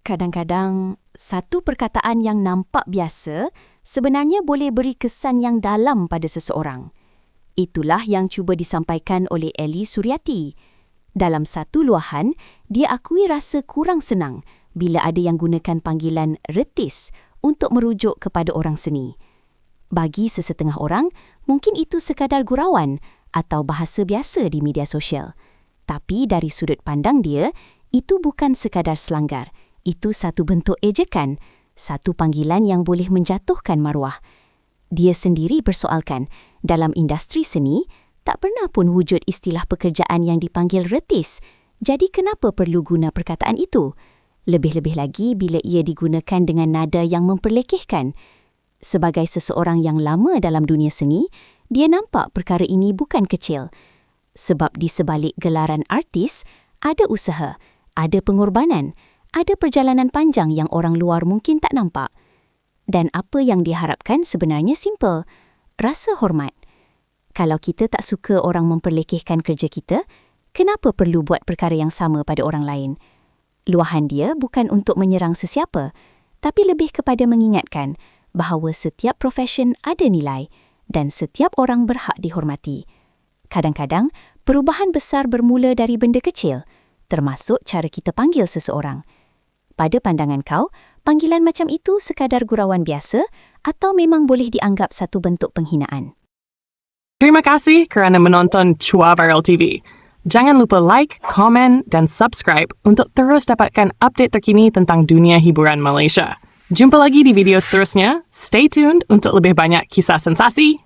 Kadang-kadang, satu perkataan yang nampak biasa sebenarnya boleh beri kesan yang dalam pada seseorang. Itulah yang cuba disampaikan oleh Ellie Suryati. Dalam satu luahan, dia akui rasa kurang senang bila ada yang gunakan panggilan retis untuk merujuk kepada orang seni. Bagi sesetengah orang, mungkin itu sekadar gurauan atau bahasa biasa di media sosial. Tapi dari sudut pandang dia, itu bukan sekadar selanggar. Itu satu bentuk ejekan, satu panggilan yang boleh menjatuhkan maruah. Dia sendiri persoalkan, dalam industri seni, tak pernah pun wujud istilah pekerjaan yang dipanggil retis. Jadi kenapa perlu guna perkataan itu? Lebih-lebih lagi bila ia digunakan dengan nada yang memperlekehkan. Sebagai seseorang yang lama dalam dunia seni, dia nampak perkara ini bukan kecil. Sebab di sebalik gelaran artis, ada usaha, ada pengorbanan, ada perjalanan panjang yang orang luar mungkin tak nampak. Dan apa yang diharapkan sebenarnya simple, rasa hormat. Kalau kita tak suka orang memperlekehkan kerja kita, kenapa perlu buat perkara yang sama pada orang lain? Luahan dia bukan untuk menyerang sesiapa, tapi lebih kepada mengingatkan bahawa setiap profesion ada nilai dan setiap orang berhak dihormati. Kadang-kadang, perubahan besar bermula dari benda kecil, termasuk cara kita panggil seseorang. Pada pandangan kau, panggilan macam itu sekadar gurauan biasa atau memang boleh dianggap satu bentuk penghinaan? Terima kasih kerana menonton Chua Viral TV. Jangan lupa like, komen dan subscribe untuk terus dapatkan update terkini tentang dunia hiburan Malaysia. Jumpa lagi di video seterusnya. Stay tuned untuk lebih banyak kisah sensasi.